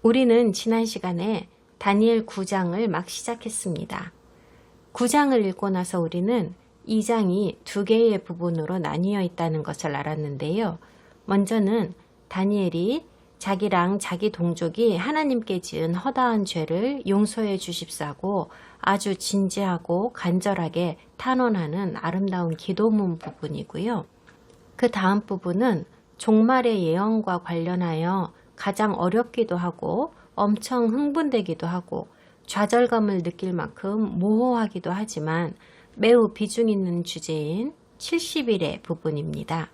우리는 지난 시간에 다니엘 9장을 막 시작했습니다. 9장을 읽고 나서 우리는 2장이 두 개의 부분으로 나뉘어 있다는 것을 알았는데요. 먼저는 다니엘이 자기랑 자기 동족이 하나님께 지은 허다한 죄를 용서해 주십사고 아주 진지하고 간절하게 탄원하는 아름다운 기도문 부분이고요. 그 다음 부분은 종말의 예언과 관련하여 가장 어렵기도 하고 엄청 흥분되기도 하고 좌절감을 느낄 만큼 모호하기도 하지만 매우 비중 있는 주제인 70일의 부분입니다.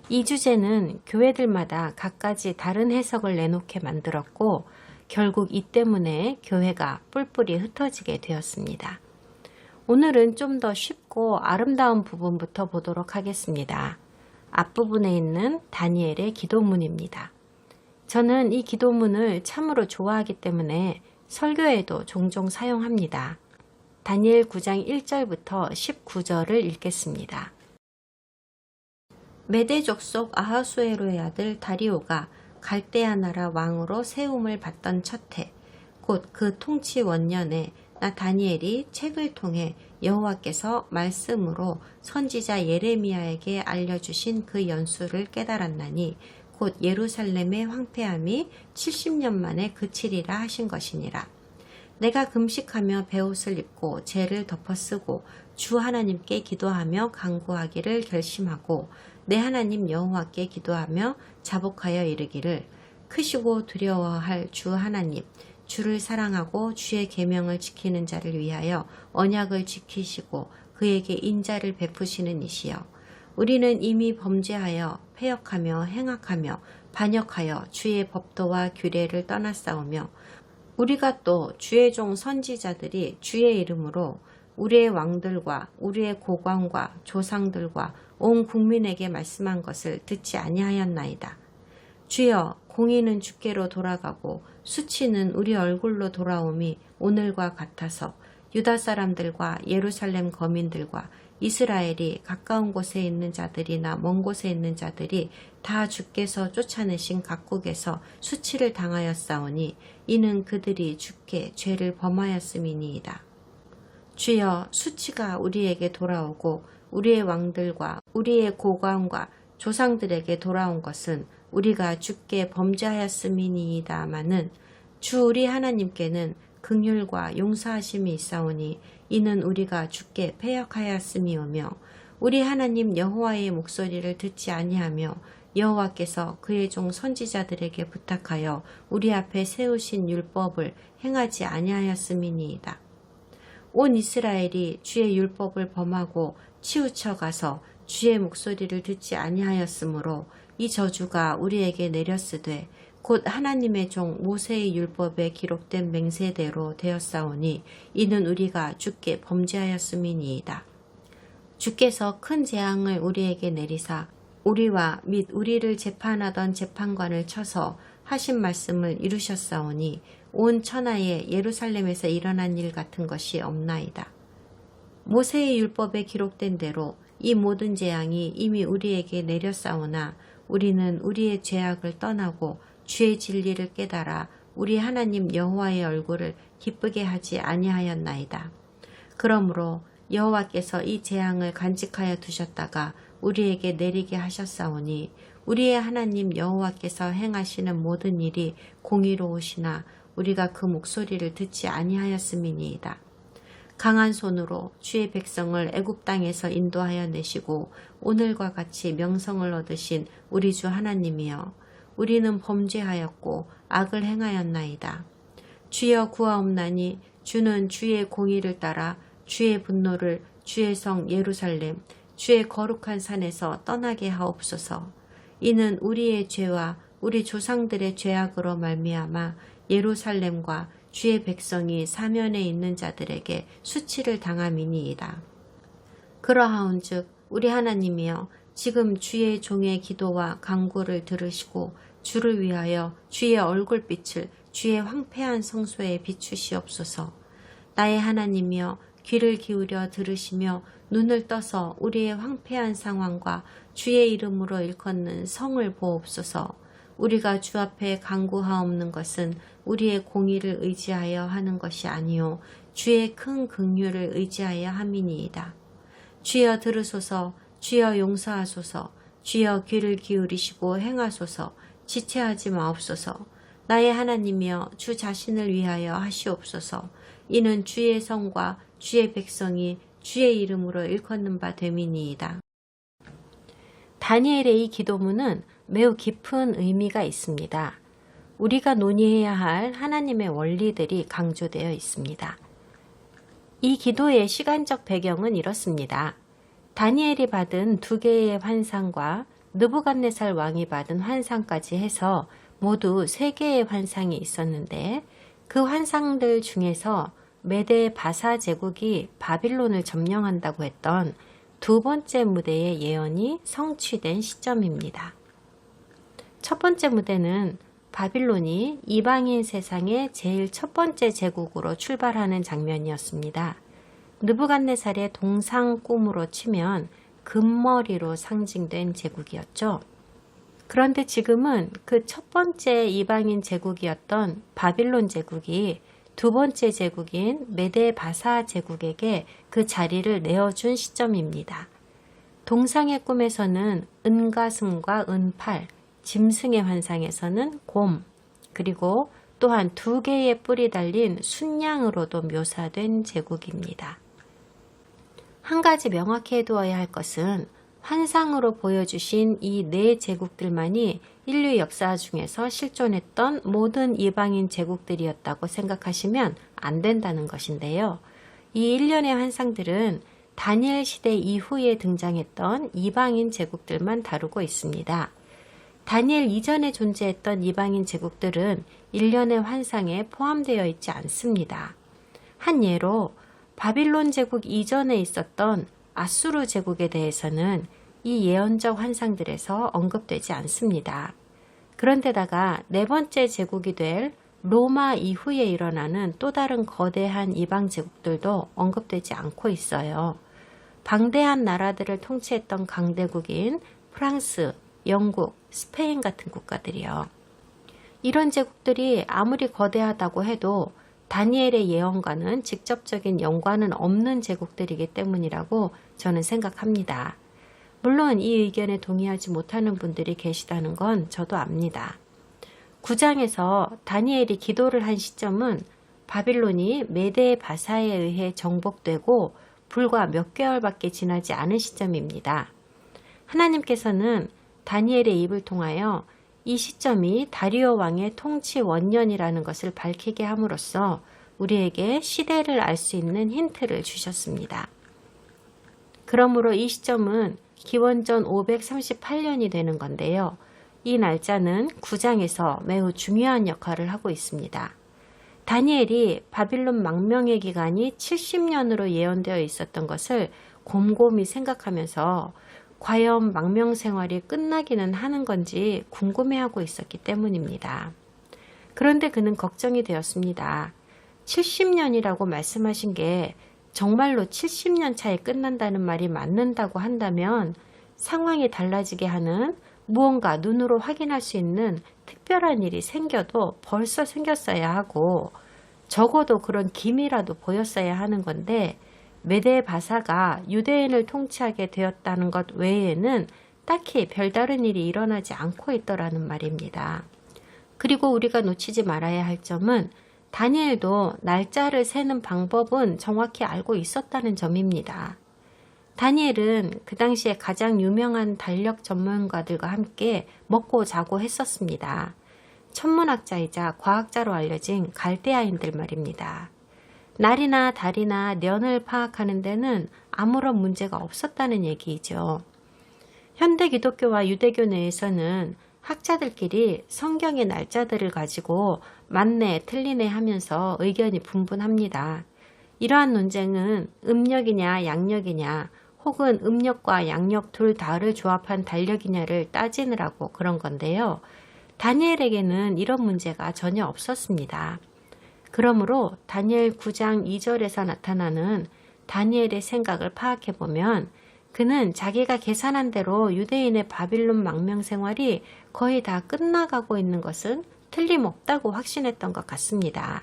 이 주제는 교회들마다 각가지 다른 해석을 내놓게 만들었고 결국 이 때문에 교회가 뿔뿔이 흩어지게 되었습니다. 오늘은 좀 더 쉽고 아름다운 부분부터 보도록 하겠습니다. 앞부분에 있는 다니엘의 기도문입니다. 저는 이 기도문을 참으로 좋아하기 때문에 설교에도 종종 사용합니다. 다니엘 9장 1절부터 19절을 읽겠습니다. 메대 족속 아하수에로의 아들 다리오가 갈대아 나라 왕으로 세움을 받던 첫해 곧 그 통치 원년에 나 다니엘이 책을 통해 여호와께서 말씀으로 선지자 예레미야에게 알려주신 그 연수를 깨달았나니 곧 예루살렘의 황폐함이 70년 만에 그치리라 하신 것이니라. 내가 금식하며 베옷을 입고 죄를 덮어쓰고 주 하나님께 기도하며 간구하기를 결심하고 내 하나님 여호와께 기도하며 자복하여 이르기를 크시고 두려워할 주 하나님 주를 사랑하고 주의 계명을 지키는 자를 위하여 언약을 지키시고 그에게 인자를 베푸시는 이시여 우리는 이미 범죄하여 패역하며 행악하며 반역하여 주의 법도와 규례를 떠났사오며 우리가 또 주의 종 선지자들이 주의 이름으로 우리의 왕들과 우리의 고관과 조상들과 온 국민에게 말씀한 것을 듣지 아니하였나이다. 주여 공의는 주께로 돌아가고 수치는 우리 얼굴로 돌아옴이 오늘과 같아서 유다 사람들과 예루살렘 거민들과 이스라엘이 가까운 곳에 있는 자들이나 먼 곳에 있는 자들이 다 주께서 쫓아내신 각국에서 수치를 당하였사오니 이는 그들이 주께 죄를 범하였음이니이다. 주여 수치가 우리에게 돌아오고 우리의 왕들과 우리의 고관과 조상들에게 돌아온 것은 우리가 주께 범죄하였음이니이다마는 주 우리 하나님께는 긍휼과 용서하심이 있사오니 이는 우리가 주께 패역하였음이오며 우리 하나님 여호와의 목소리를 듣지 아니하며 여호와께서 그의 종 선지자들에게 부탁하여 우리 앞에 세우신 율법을 행하지 아니하였음이니이다. 온 이스라엘이 주의 율법을 범하고 치우쳐 가서 주의 목소리를 듣지 아니하였으므로 이 저주가 우리에게 내렸으되 곧 하나님의 종 모세의 율법에 기록된 맹세대로 되었사오니 이는 우리가 주께 범죄하였음이니이다. 주께서 큰 재앙을 우리에게 내리사 우리와 및 우리를 재판하던 재판관을 쳐서 하신 말씀을 이루셨사오니 온 천하에 예루살렘에서 일어난 일 같은 것이 없나이다. 모세의 율법에 기록된 대로 이 모든 재앙이 이미 우리에게 내렸사오나 우리는 우리의 죄악을 떠나고 주의 진리를 깨달아 우리 하나님 여호와의 얼굴을 기쁘게 하지 아니하였나이다. 그러므로 여호와께서 이 재앙을 간직하여 두셨다가 우리에게 내리게 하셨사오니 우리의 하나님 여호와께서 행하시는 모든 일이 공의로우시나 우리가 그 목소리를 듣지 아니하였음이니이다. 강한 손으로 주의 백성을 애굽 땅에서 인도하여 내시고 오늘과 같이 명성을 얻으신 우리 주 하나님이여 우리는 범죄하였고 악을 행하였나이다. 주여 구하옵나니 주는 주의 공의를 따라 주의 분노를 주의 성 예루살렘 주의 거룩한 산에서 떠나게 하옵소서. 이는 우리의 죄와 우리 조상들의 죄악으로 말미암아 예루살렘과 주의 백성이 사면에 있는 자들에게 수치를 당함이니이다. 그러하온즉 우리 하나님이여 지금 주의 종의 기도와 간구를 들으시고 주를 위하여 주의 얼굴빛을 주의 황폐한 성소에 비추시옵소서. 나의 하나님이여 귀를 기울여 들으시며 눈을 떠서 우리의 황폐한 상황과 주의 이름으로 일컫는 성을 보옵소서. 우리가 주 앞에 간구하옵는 것은 우리의 공의를 의지하여 하는 것이 아니요 주의 큰 긍휼을 의지하여 함이니이다. 주여 들으소서. 주여 용서하소서. 주여 귀를 기울이시고 행하소서. 지체하지 마옵소서. 나의 하나님이여 주 자신을 위하여 하시옵소서. 이는 주의 성과 주의 백성이 주의 이름으로 일컫는 바 됨이니이다. 다니엘의 이 기도문은 매우 깊은 의미가 있습니다. 우리가 논의해야 할 하나님의 원리들이 강조되어 있습니다. 이 기도의 시간적 배경은 이렇습니다. 다니엘이 받은 2개의 환상과 느부갓네살 왕이 받은 환상까지 해서 모두 3개의 환상이 있었는데 그 환상들 중에서 메데 바사 제국이 바빌론을 점령한다고 했던 2번째 무대의 예언이 성취된 시점입니다. 첫 번째 무대는 바빌론이 이방인 세상의 제일 첫 번째 제국으로 출발하는 장면이었습니다. 느부갓네살의 동상 꿈으로 치면 금머리로 상징된 제국이었죠. 그런데 지금은 그 첫 번째 이방인 제국이었던 바빌론 제국이 2번째 제국인 메데 바사 제국에게 그 자리를 내어준 시점입니다. 동상의 꿈에서는 은가슴과 은팔, 짐승의 환상에서는 곰, 그리고 또한 2개의 뿔이 달린 순양으로도 묘사된 제국입니다. 한 가지 명확히 해두어야 할 것은 환상으로 보여주신 이 4제국들만이 인류 역사 중에서 실존했던 모든 이방인 제국들이었다고 생각하시면 안 된다는 것인데요. 이 일련의 환상들은 다니엘 시대 이후에 등장했던 이방인 제국들만 다루고 있습니다. 다니엘 이전에 존재했던 이방인 제국들은 일련의 환상에 포함되어 있지 않습니다. 한 예로 바빌론 제국 이전에 있었던 아수르 제국에 대해서는 이 예언적 환상들에서 언급되지 않습니다. 그런데다가 4번째 제국이 될 로마 이후에 일어나는 또 다른 거대한 이방 제국들도 언급되지 않고 있어요. 방대한 나라들을 통치했던 강대국인 프랑스, 영국, 스페인 같은 국가들이요. 이런 제국들이 아무리 거대하다고 해도 다니엘의 예언과는 직접적인 연관은 없는 제국들이기 때문이라고 저는 생각합니다. 물론 이 의견에 동의하지 못하는 분들이 계시다는 건 저도 압니다. 9장에서 다니엘이 기도를 한 시점은 바빌론이 메데 바사에 의해 정복되고 불과 몇 개월밖에 지나지 않은 시점입니다. 하나님께서는 다니엘의 입을 통하여 이 시점이 다리오 왕의 통치 원년이라는 것을 밝히게 함으로써 우리에게 시대를 알 수 있는 힌트를 주셨습니다. 그러므로 이 시점은 기원전 538년이 되는 건데요. 이 날짜는 9장에서 매우 중요한 역할을 하고 있습니다. 다니엘이 바빌론 망명의 기간이 70년으로 예언되어 있었던 것을 곰곰이 생각하면서 과연 망명 생활이 끝나기는 하는 건지 궁금해하고 있었기 때문입니다. 그런데 그는 걱정이 되었습니다. 70년이라고 말씀하신 게 정말로 70년 차에 끝난다는 말이 맞는다고 한다면 상황이 달라지게 하는 무언가 눈으로 확인할 수 있는 특별한 일이 생겨도 벌써 생겼어야 하고 적어도 그런 기미라도 보였어야 하는 건데 메데 바사가 유대인을 통치하게 되었다는 것 외에는 딱히 별다른 일이 일어나지 않고 있더라는 말입니다. 그리고 우리가 놓치지 말아야 할 점은 다니엘도 날짜를 세는 방법은 정확히 알고 있었다는 점입니다. 다니엘은 그 당시에 가장 유명한 달력 전문가들과 함께 먹고 자고 했었습니다. 천문학자이자 과학자로 알려진 갈대아인들 말입니다. 날이나 달이나 년을 파악하는 데는 아무런 문제가 없었다는 얘기이죠. 현대 기독교와 유대교 내에서는 학자들끼리 성경의 날짜들을 가지고 맞네, 틀리네 하면서 의견이 분분합니다. 이러한 논쟁은 음력이냐 양력이냐 혹은 음력과 양력 둘 다를 조합한 달력이냐를 따지느라고 그런 건데요. 다니엘에게는 이런 문제가 전혀 없었습니다. 그러므로 다니엘 9장 2절에서 나타나는 다니엘의 생각을 파악해보면 그는 자기가 계산한 대로 유대인의 바빌론 망명 생활이 거의 다 끝나가고 있는 것은 틀림없다고 확신했던 것 같습니다.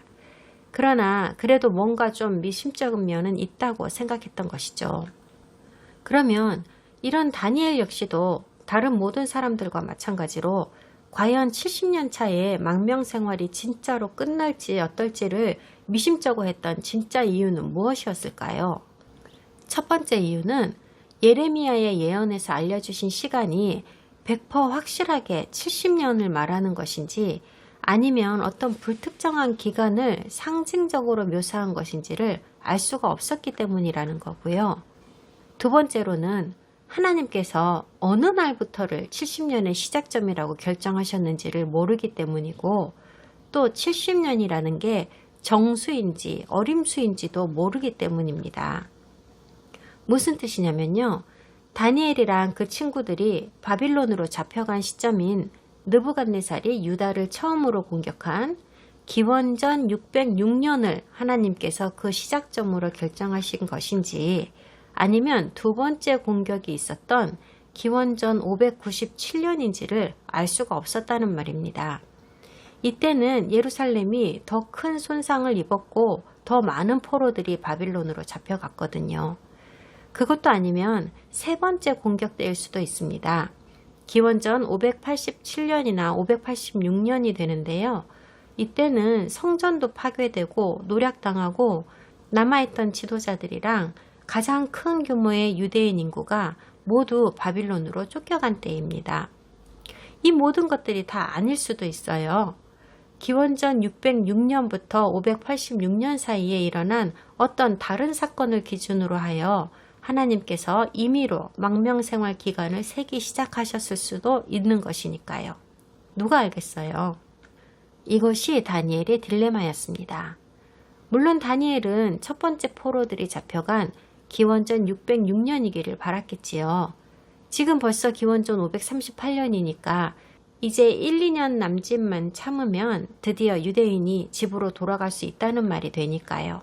그러나 그래도 뭔가 좀 미심쩍은 면은 있다고 생각했던 것이죠. 그러면 이런 다니엘 역시도 다른 모든 사람들과 마찬가지로 과연 70년 차에 망명 생활이 진짜로 끝날지 어떨지를 미심쩍어 했던 진짜 이유는 무엇이었을까요? 첫 번째 이유는 예레미야의 예언에서 알려주신 시간이 100% 확실하게 70년을 말하는 것인지 아니면 어떤 불특정한 기간을 상징적으로 묘사한 것인지를 알 수가 없었기 때문이라는 거고요. 두 번째로는 하나님께서 어느 날부터를 70년의 시작점이라고 결정하셨는지를 모르기 때문이고, 또 70년이라는 게 정수인지 어림수인지도 모르기 때문입니다. 무슨 뜻이냐면요. 다니엘이랑 그 친구들이 바빌론으로 잡혀간 시점인 느부갓네살이 유다를 처음으로 공격한 기원전 606년을 하나님께서 그 시작점으로 결정하신 것인지, 아니면 두 번째 공격이 있었던 기원전 597년인지를 알 수가 없었다는 말입니다. 이때는 예루살렘이 더 큰 손상을 입었고 더 많은 포로들이 바빌론으로 잡혀갔거든요. 그것도 아니면 세 번째 공격 때일 수도 있습니다. 기원전 587년이나 586년이 되는데요. 이때는 성전도 파괴되고 노략당하고 남아있던 지도자들이랑 가장 큰 규모의 유대인 인구가 모두 바빌론으로 쫓겨간 때입니다. 이 모든 것들이 다 아닐 수도 있어요. 기원전 606년부터 586년 사이에 일어난 어떤 다른 사건을 기준으로 하여 하나님께서 임의로 망명생활 기간을 세기 시작하셨을 수도 있는 것이니까요. 누가 알겠어요? 이것이 다니엘의 딜레마였습니다. 물론 다니엘은 첫 번째 포로들이 잡혀간 기원전 606년이기를 바랐겠지요. 지금 벌써 기원전 538년이니까 이제 1, 2년 남짓만 참으면 드디어 유대인이 집으로 돌아갈 수 있다는 말이 되니까요.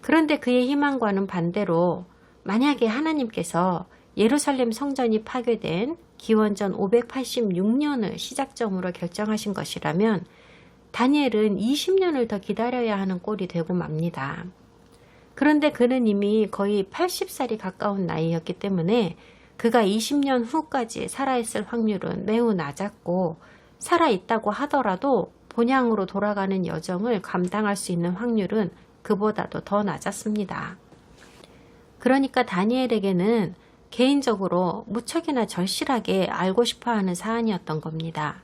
그런데 그의 희망과는 반대로 만약에 하나님께서 예루살렘 성전이 파괴된 기원전 586년을 시작점으로 결정하신 것이라면 다니엘은 20년을 더 기다려야 하는 꼴이 되고 맙니다. 그런데 그는 이미 거의 80살이 가까운 나이였기 때문에 그가 20년 후까지 살아있을 확률은 매우 낮았고, 살아있다고 하더라도 본향으로 돌아가는 여정을 감당할 수 있는 확률은 그보다도 더 낮았습니다. 그러니까 다니엘에게는 개인적으로 무척이나 절실하게 알고 싶어하는 사안이었던 겁니다.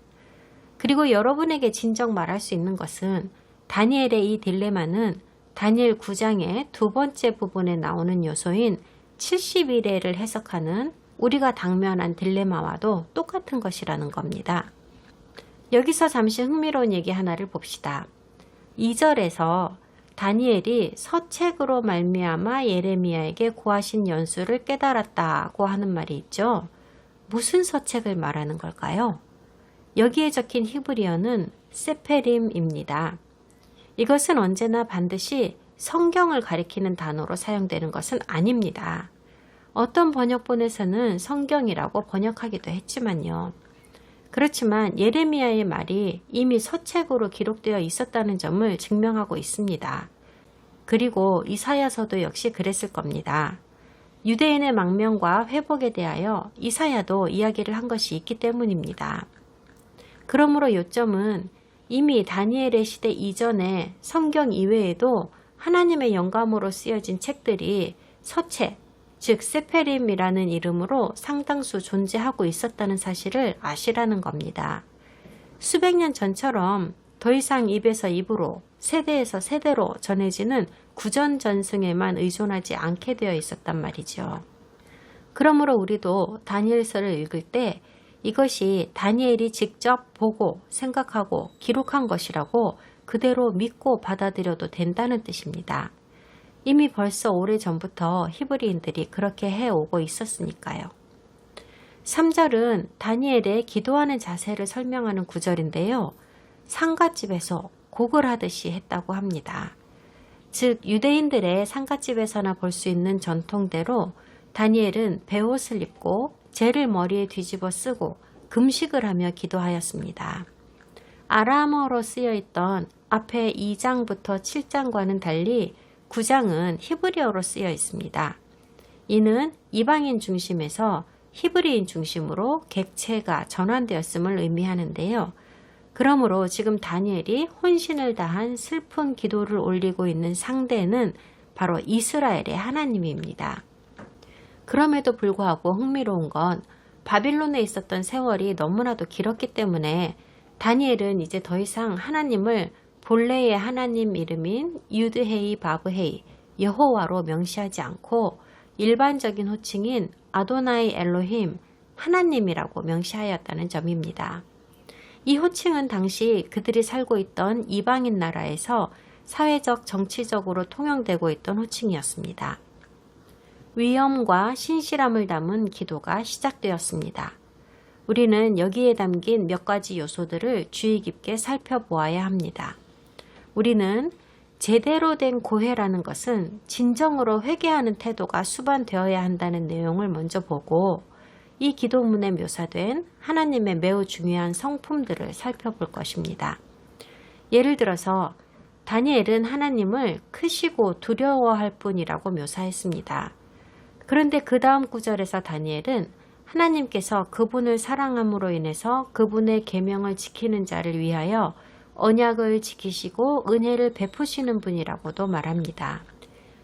그리고 여러분에게 진정 말할 수 있는 것은 다니엘의 이 딜레마는 다니엘 9장의 두 번째 부분에 나오는 요소인 70일에를 해석하는 우리가 당면한 딜레마와도 똑같은 것이라는 겁니다. 여기서 잠시 흥미로운 얘기 하나를 봅시다. 2절에서 다니엘이 서책으로 말미암아 예레미야에게 고하신 연수를 깨달았다고 하는 말이 있죠. 무슨 서책을 말하는 걸까요? 여기에 적힌 히브리어는 세페림입니다. 이것은 언제나 반드시 성경을 가리키는 단어로 사용되는 것은 아닙니다. 어떤 번역본에서는 성경이라고 번역하기도 했지만요. 그렇지만 예레미야의 말이 이미 서책으로 기록되어 있었다는 점을 증명하고 있습니다. 그리고 이사야서도 역시 그랬을 겁니다. 유대인의 망명과 회복에 대하여 이사야도 이야기를 한 것이 있기 때문입니다. 그러므로 요점은 이미 다니엘의 시대 이전에 성경 이외에도 하나님의 영감으로 쓰여진 책들이 서책, 즉 세페림이라는 이름으로 상당수 존재하고 있었다는 사실을 아시라는 겁니다. 수백 년 전처럼 더 이상 입에서 입으로, 세대에서 세대로 전해지는 구전전승에만 의존하지 않게 되어 있었단 말이죠. 그러므로 우리도 다니엘서를 읽을 때 이것이 다니엘이 직접 보고 생각하고 기록한 것이라고 그대로 믿고 받아들여도 된다는 뜻입니다. 이미 벌써 오래전부터 히브리인들이 그렇게 해오고 있었으니까요. 3절은 다니엘의 기도하는 자세를 설명하는 구절인데요. 상갓집에서 곡을 하듯이 했다고 합니다. 즉 유대인들의 상갓집에서나 볼 수 있는 전통대로 다니엘은 베옷을 입고 재를 머리에 뒤집어 쓰고 금식을 하며 기도하였습니다. 아람어로 쓰여있던 앞에 2장부터 7장과는 달리 9장은 히브리어로 쓰여 있습니다. 이는 이방인 중심에서 히브리인 중심으로 객체가 전환되었음을 의미하는데요. 그러므로 지금 다니엘이 혼신을 다한 슬픈 기도를 올리고 있는 상대는 바로 이스라엘의 하나님입니다. 그럼에도 불구하고 흥미로운 건 바빌론에 있었던 세월이 너무나도 길었기 때문에 다니엘은 이제 더 이상 하나님을 본래의 하나님 이름인 유드헤이 바브헤이 여호와로 명시하지 않고 일반적인 호칭인 아도나이 엘로힘 하나님이라고 명시하였다는 점입니다. 이 호칭은 당시 그들이 살고 있던 이방인 나라에서 사회적 정치적으로 통용되고 있던 호칭이었습니다. 위엄과 신실함을 담은 기도가 시작되었습니다. 우리는 여기에 담긴 몇 가지 요소들을 주의 깊게 살펴보아야 합니다. 우리는 제대로 된 고해라는 것은 진정으로 회개하는 태도가 수반되어야 한다는 내용을 먼저 보고 이 기도문에 묘사된 하나님의 매우 중요한 성품들을 살펴볼 것입니다. 예를 들어서 다니엘은 하나님을 크시고 두려워할 뿐이라고 묘사했습니다. 그런데 그 다음 구절에서 다니엘은 하나님께서 그분을 사랑함으로 인해서 그분의 계명을 지키는 자를 위하여 언약을 지키시고 은혜를 베푸시는 분이라고도 말합니다.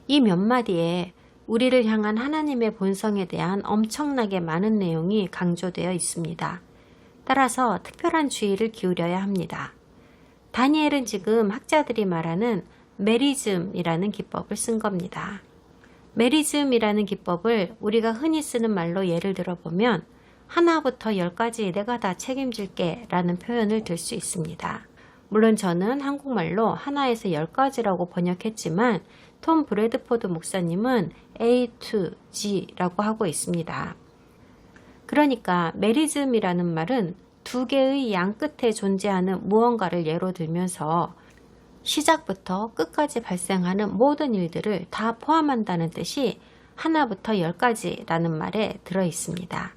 이 몇 마디에 우리를 향한 하나님의 본성에 대한 엄청나게 많은 내용이 강조되어 있습니다. 따라서 특별한 주의를 기울여야 합니다. 다니엘은 지금 학자들이 말하는 메리즘이라는 기법을 쓴 겁니다. 메리즘이라는 기법을 우리가 흔히 쓰는 말로 예를 들어보면 하나부터 10까지 내가 다 책임질게 라는 표현을 들 수 있습니다. 물론 저는 한국말로 하나에서 10가지라고 번역했지만 톰 브래드포드 목사님은 A to G라고 하고 있습니다. 그러니까 메리즘이라는 말은 두 개의 양 끝에 존재하는 무언가를 예로 들면서 시작부터 끝까지 발생하는 모든 일들을 다 포함한다는 뜻이 하나부터 10가지라는 말에 들어 있습니다.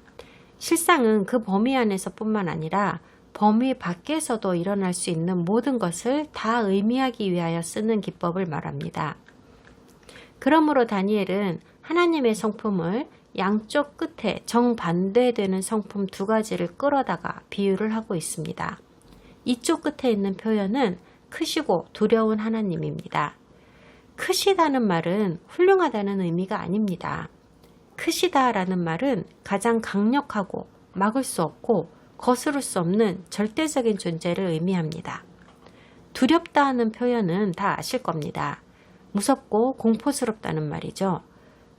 실상은 그 범위 안에서 뿐만 아니라 범위 밖에서도 일어날 수 있는 모든 것을 다 의미하기 위하여 쓰는 기법을 말합니다. 그러므로 다니엘은 하나님의 성품을 양쪽 끝에 정반대되는 성품 2가지를 끌어다가 비유를 하고 있습니다. 이쪽 끝에 있는 표현은 크시고 두려운 하나님입니다. 크시다는 말은 훌륭하다는 의미가 아닙니다. 크시다라는 말은 가장 강력하고 막을 수 없고 거스를 수 없는 절대적인 존재를 의미합니다. 두렵다 하는 표현은 다 아실 겁니다. 무섭고 공포스럽다는 말이죠.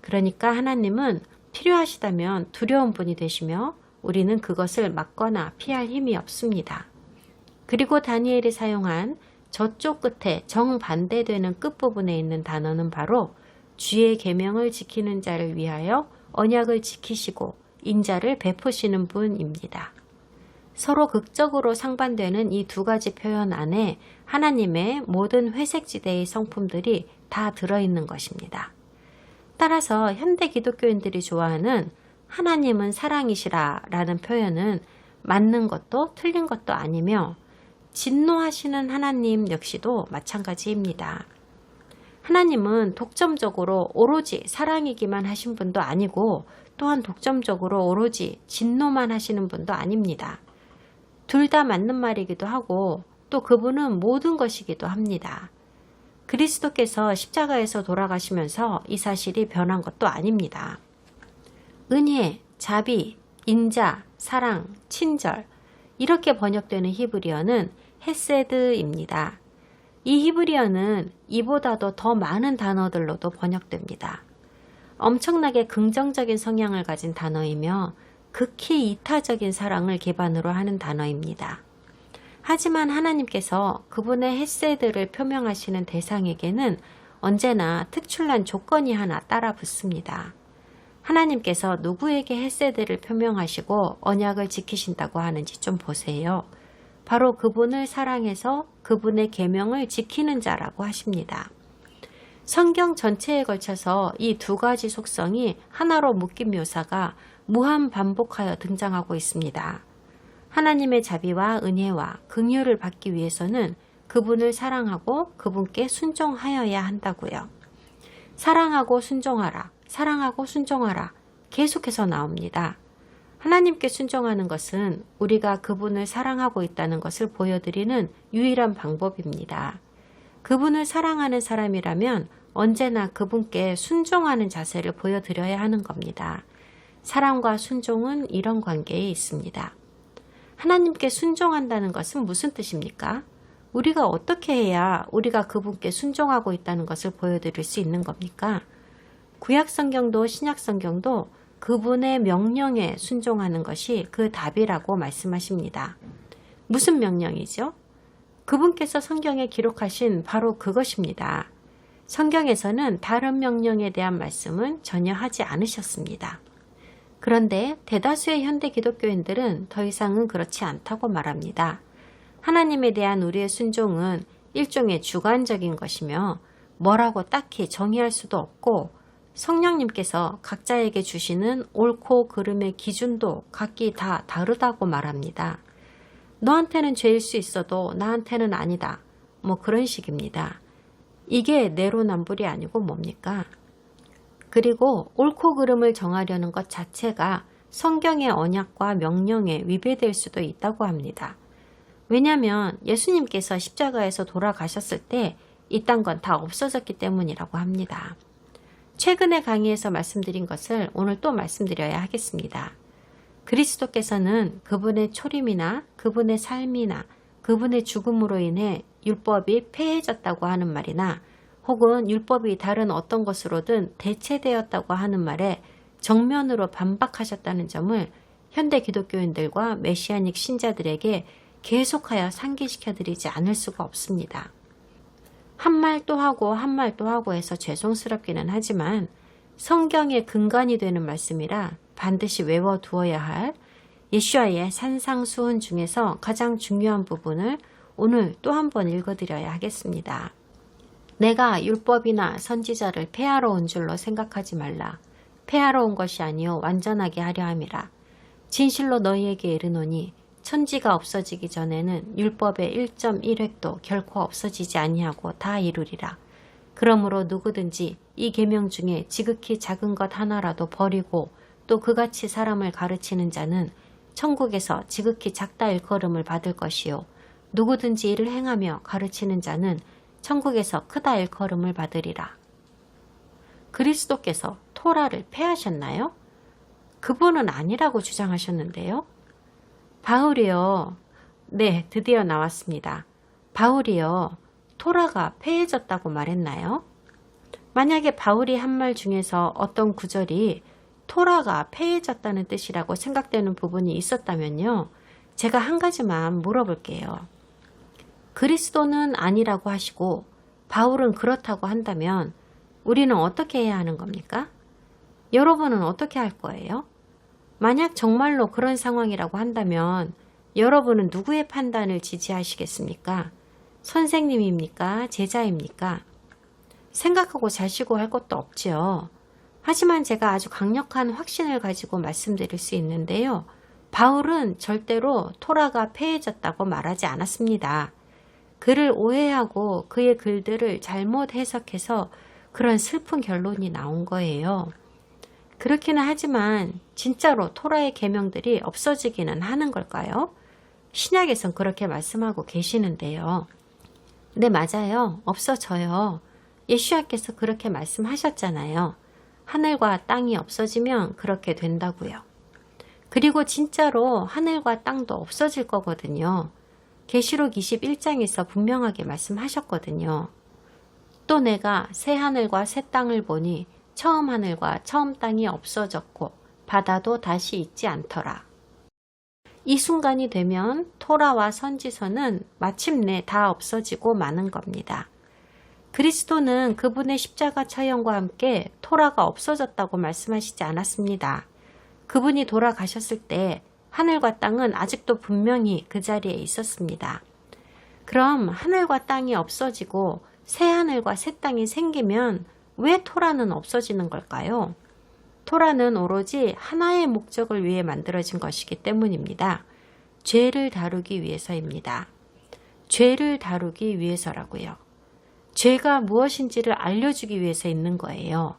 그러니까 하나님은 필요하시다면 두려운 분이 되시며 우리는 그것을 막거나 피할 힘이 없습니다. 그리고 다니엘이 사용한 저쪽 끝에 정반대되는 끝부분에 있는 단어는 바로 주의 계명을 지키는 자를 위하여 언약을 지키시고 인자를 베푸시는 분입니다. 서로 극적으로 상반되는 이 2가지 표현 안에 하나님의 모든 회색지대의 성품들이 다 들어있는 것입니다. 따라서 현대 기독교인들이 좋아하는 하나님은 사랑이시라 라는 표현은 맞는 것도 틀린 것도 아니며 진노하시는 하나님 역시도 마찬가지입니다. 하나님은 독점적으로 오로지 사랑이기만 하신 분도 아니고 또한 독점적으로 오로지 진노만 하시는 분도 아닙니다. 둘 다 맞는 말이기도 하고 또 그분은 모든 것이기도 합니다. 그리스도께서 십자가에서 돌아가시면서 이 사실이 변한 것도 아닙니다. 은혜, 자비, 인자, 사랑, 친절 이렇게 번역되는 히브리어는 헤세드입니다. 이 히브리어는 이보다도 더 많은 단어들로도 번역됩니다. 엄청나게 긍정적인 성향을 가진 단어이며 극히 이타적인 사랑을 기반으로 하는 단어입니다. 하지만 하나님께서 그분의 헤세드를 표명하시는 대상에게는 언제나 특출난 조건이 하나 따라 붙습니다. 하나님께서 누구에게 헤세드를 표명하시고 언약을 지키신다고 하는지 좀 보세요. 바로 그분을 사랑해서 그분의 계명을 지키는 자라고 하십니다. 성경 전체에 걸쳐서 이 두 가지 속성이 하나로 묶인 묘사가 무한 반복하여 등장하고 있습니다. 하나님의 자비와 은혜와 긍휼을 받기 위해서는 그분을 사랑하고 그분께 순종하여야 한다고요. 사랑하고 순종하라, 사랑하고 순종하라 계속해서 나옵니다. 하나님께 순종하는 것은 우리가 그분을 사랑하고 있다는 것을 보여드리는 유일한 방법입니다. 그분을 사랑하는 사람이라면 언제나 그분께 순종하는 자세를 보여드려야 하는 겁니다. 사랑과 순종은 이런 관계에 있습니다. 하나님께 순종한다는 것은 무슨 뜻입니까? 우리가 어떻게 해야 우리가 그분께 순종하고 있다는 것을 보여드릴 수 있는 겁니까? 구약성경도 신약성경도 그분의 명령에 순종하는 것이 그 답이라고 말씀하십니다. 무슨 명령이죠? 그분께서 성경에 기록하신 바로 그것입니다. 성경에서는 다른 명령에 대한 말씀은 전혀 하지 않으셨습니다. 그런데 대다수의 현대 기독교인들은 더 이상은 그렇지 않다고 말합니다. 하나님에 대한 우리의 순종은 일종의 주관적인 것이며 뭐라고 딱히 정의할 수도 없고 성령님께서 각자에게 주시는 옳고 그름의 기준도 각기 다 다르다고 말합니다. 너한테는 죄일 수 있어도 나한테는 아니다. 뭐 그런 식입니다. 이게 내로남불이 아니고 뭡니까? 그리고 옳고 그름을 정하려는 것 자체가 성경의 언약과 명령에 위배될 수도 있다고 합니다. 왜냐하면 예수님께서 십자가에서 돌아가셨을 때 이딴 건 다 없어졌기 때문이라고 합니다. 최근에 강의에서 말씀드린 것을 오늘 또 말씀드려야 하겠습니다. 그리스도께서는 그분의 초림이나 그분의 삶이나 그분의 죽음으로 인해 율법이 폐해졌다고 하는 말이나 혹은 율법이 다른 어떤 것으로든 대체되었다고 하는 말에 정면으로 반박하셨다는 점을 현대 기독교인들과 메시아닉 신자들에게 계속하여 상기시켜드리지 않을 수가 없습니다. 한 말 또 하고 한 말 또 하고 해서 죄송스럽기는 하지만 성경의 근간이 되는 말씀이라 반드시 외워두어야 할 예수아의 산상수훈 중에서 가장 중요한 부분을 오늘 또 한 번 읽어드려야 하겠습니다. 내가 율법이나 선지자를 폐하러 온 줄로 생각하지 말라. 폐하러 온 것이 아니요 완전하게 하려 함이라. 진실로 너희에게 이르노니 천지가 없어지기 전에는 율법의 1.1획도 결코 없어지지 아니하고 다 이루리라. 그러므로 누구든지 이 계명 중에 지극히 작은 것 하나라도 버리고 또 그같이 사람을 가르치는 자는 천국에서 지극히 작다 일컬음을 받을 것이요 누구든지 이를 행하며 가르치는 자는 천국에서 크다 일컬음을 받으리라. 그리스도께서 토라를 폐하셨나요? 그분은 아니라고 주장하셨는데요. 바울이요. 네, 드디어 나왔습니다. 바울이요. 토라가 폐해졌다고 말했나요? 만약에 바울이 한 말 중에서 어떤 구절이 토라가 폐해졌다는 뜻이라고 생각되는 부분이 있었다면요. 제가 한 가지만 물어볼게요. 그리스도는 아니라고 하시고 바울은 그렇다고 한다면 우리는 어떻게 해야 하는 겁니까? 여러분은 어떻게 할 거예요? 만약 정말로 그런 상황이라고 한다면 여러분은 누구의 판단을 지지하시겠습니까? 선생님입니까? 제자입니까? 생각하고 자시고 할 것도 없지요. 하지만 제가 아주 강력한 확신을 가지고 말씀드릴 수 있는데요. 바울은 절대로 토라가 폐해졌다고 말하지 않았습니다. 그를 오해하고 그의 글들을 잘못 해석해서 그런 슬픈 결론이 나온 거예요. 그렇기는 하지만 진짜로 토라의 계명들이 없어지기는 하는 걸까요? 신약에선 그렇게 말씀하고 계시는데요. 네, 맞아요. 없어져요. 예수야께서 그렇게 말씀하셨잖아요. 하늘과 땅이 없어지면 그렇게 된다고요. 그리고 진짜로 하늘과 땅도 없어질 거거든요. 계시록 21장에서 분명하게 말씀하셨거든요. 또 내가 새 하늘과 새 땅을 보니 처음 하늘과 처음 땅이 없어졌고 바다도 다시 있지 않더라. 이 순간이 되면 토라와 선지서는 마침내 다 없어지고 마는 겁니다. 그리스도는 그분의 십자가 처형과 함께 토라가 없어졌다고 말씀하시지 않았습니다. 그분이 돌아가셨을 때 하늘과 땅은 아직도 분명히 그 자리에 있었습니다. 그럼 하늘과 땅이 없어지고 새하늘과 새 땅이 생기면 왜 토라는 없어지는 걸까요? 토라는 오로지 하나의 목적을 위해 만들어진 것이기 때문입니다. 죄를 다루기 위해서입니다. 죄를 다루기 위해서라고요. 죄가 무엇인지를 알려주기 위해서 있는 거예요.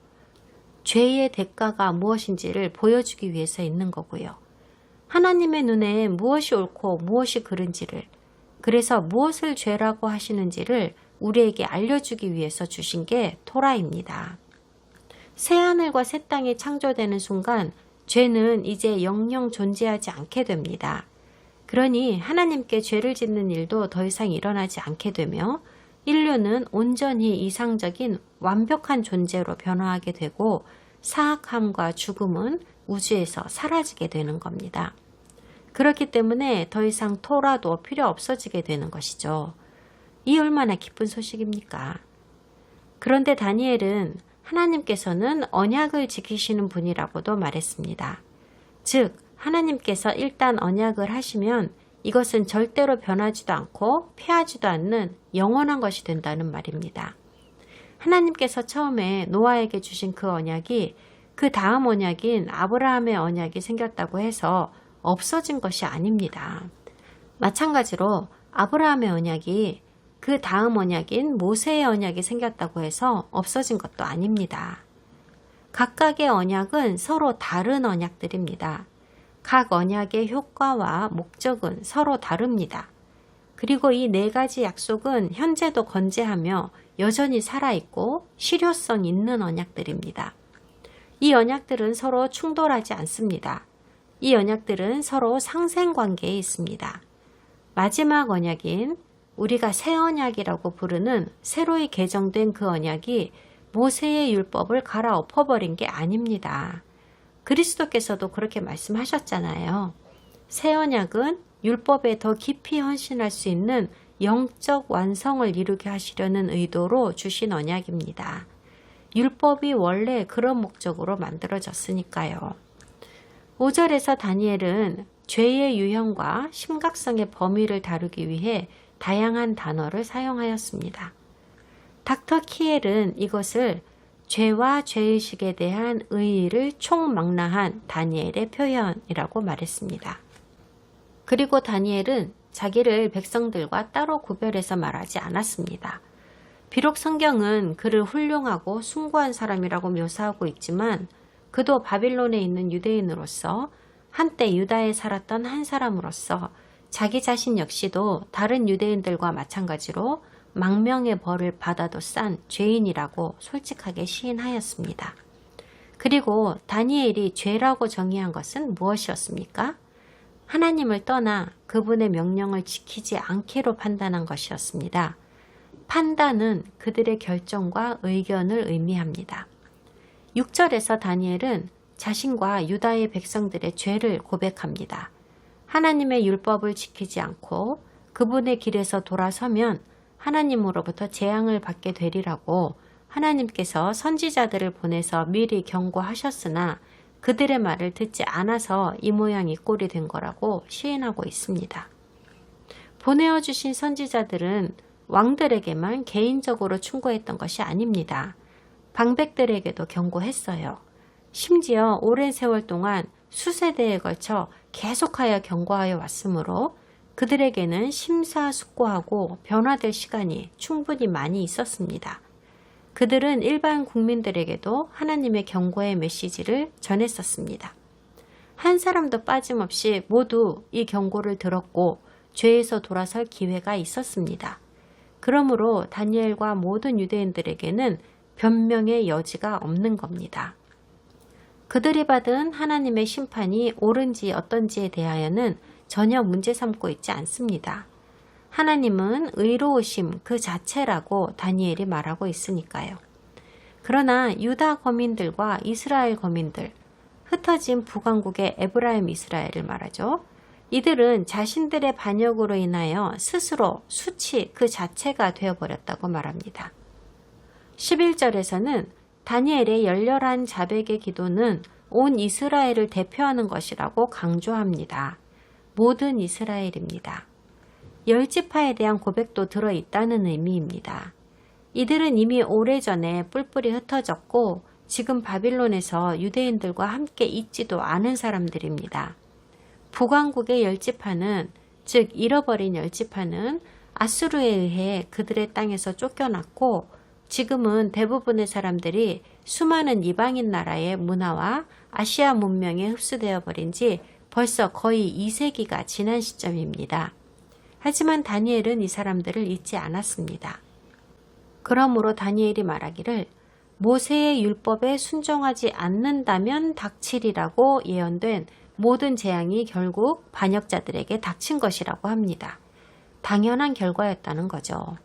죄의 대가가 무엇인지를 보여주기 위해서 있는 거고요. 하나님의 눈에 무엇이 옳고 무엇이 그른지를, 그래서 무엇을 죄라고 하시는지를 우리에게 알려주기 위해서 주신 게 토라입니다. 새하늘과 새 땅이 창조되는 순간 죄는 이제 영영 존재하지 않게 됩니다. 그러니 하나님께 죄를 짓는 일도 더 이상 일어나지 않게 되며 인류는 온전히 이상적인 완벽한 존재로 변화하게 되고 사악함과 죽음은 우주에서 사라지게 되는 겁니다. 그렇기 때문에 더 이상 토라도 필요 없어지게 되는 것이죠. 이 얼마나 기쁜 소식입니까? 그런데 다니엘은 하나님께서는 언약을 지키시는 분이라고도 말했습니다. 즉, 하나님께서 일단 언약을 하시면 이것은 절대로 변하지도 않고 폐하지도 않는 영원한 것이 된다는 말입니다. 하나님께서 처음에 노아에게 주신 그 언약이 그 다음 언약인 아브라함의 언약이 생겼다고 해서 없어진 것이 아닙니다. 마찬가지로 아브라함의 언약이 그 다음 언약인 모세의 언약이 생겼다고 해서 없어진 것도 아닙니다. 각각의 언약은 서로 다른 언약들입니다. 각 언약의 효과와 목적은 서로 다릅니다. 그리고 이 네 가지 약속은 현재도 건재하며 여전히 살아있고 실효성 있는 언약들입니다. 이 언약들은 서로 충돌하지 않습니다. 이 언약들은 서로 상생관계에 있습니다. 마지막 언약인 우리가 새 언약이라고 부르는 새로이 개정된 그 언약이 모세의 율법을 갈아엎어버린 게 아닙니다. 그리스도께서도 그렇게 말씀하셨잖아요. 새 언약은 율법에 더 깊이 헌신할 수 있는 영적 완성을 이루게 하시려는 의도로 주신 언약입니다. 율법이 원래 그런 목적으로 만들어졌으니까요. 5절에서 다니엘은 죄의 유형과 심각성의 범위를 다루기 위해 다양한 단어를 사용하였습니다. 닥터 키엘은 이것을 죄와 죄의식에 대한 의의를 총망라한 다니엘의 표현이라고 말했습니다. 그리고 다니엘은 자기를 백성들과 따로 구별해서 말하지 않았습니다. 비록 성경은 그를 훌륭하고 숭고한 사람이라고 묘사하고 있지만 그도 바빌론에 있는 유대인으로서 한때 유다에 살았던 한 사람으로서 자기 자신 역시도 다른 유대인들과 마찬가지로 망명의 벌을 받아도 싼 죄인이라고 솔직하게 시인하였습니다. 그리고 다니엘이 죄라고 정의한 것은 무엇이었습니까? 하나님을 떠나 그분의 명령을 지키지 않기로 판단한 것이었습니다. 판단은 그들의 결정과 의견을 의미합니다. 6절에서 다니엘은 자신과 유다의 백성들의 죄를 고백합니다. 하나님의 율법을 지키지 않고 그분의 길에서 돌아서면 하나님으로부터 재앙을 받게 되리라고 하나님께서 선지자들을 보내서 미리 경고하셨으나 그들의 말을 듣지 않아서 이 모양 이 꼴이 된 거라고 시인하고 있습니다. 보내어 주신 선지자들은 왕들에게만 개인적으로 충고했던 것이 아닙니다. 방백들에게도 경고했어요. 심지어 오랜 세월 동안 수세대에 걸쳐 계속하여 경고하여 왔으므로 그들에게는 심사숙고하고 변화될 시간이 충분히 많이 있었습니다. 그들은 일반 국민들에게도 하나님의 경고의 메시지를 전했었습니다. 한 사람도 빠짐없이 모두 이 경고를 들었고 죄에서 돌아설 기회가 있었습니다. 그러므로 다니엘과 모든 유대인들에게는 변명의 여지가 없는 겁니다. 그들이 받은 하나님의 심판이 옳은지 어떤지에 대하여는 전혀 문제 삼고 있지 않습니다. 하나님은 의로우심 그 자체라고 다니엘이 말하고 있으니까요. 그러나 유다 거민들과 이스라엘 거민들, 흩어진 북왕국의 에브라임 이스라엘을 말하죠. 이들은 자신들의 반역으로 인하여 스스로 수치 그 자체가 되어버렸다고 말합니다. 11절에서는 다니엘의 열렬한 자백의 기도는 온 이스라엘을 대표하는 것이라고 강조합니다. 모든 이스라엘입니다. 열 지파에 대한 고백도 들어있다는 의미입니다. 이들은 이미 오래전에 뿔뿔이 흩어졌고 지금 바빌론에서 유대인들과 함께 있지도 않은 사람들입니다. 북왕국의 열지파는, 즉 잃어버린 열지파는 아수르에 의해 그들의 땅에서 쫓겨났고 지금은 대부분의 사람들이 수많은 이방인 나라의 문화와 아시아 문명에 흡수되어 버린 지 벌써 거의 2세기가 지난 시점입니다. 하지만 다니엘은 이 사람들을 잊지 않았습니다. 그러므로 다니엘이 말하기를 모세의 율법에 순종하지 않는다면 닥치리라고 예언된 모든 재앙이 결국 반역자들에게 닥친 것이라고 합니다. 당연한 결과였다는 거죠.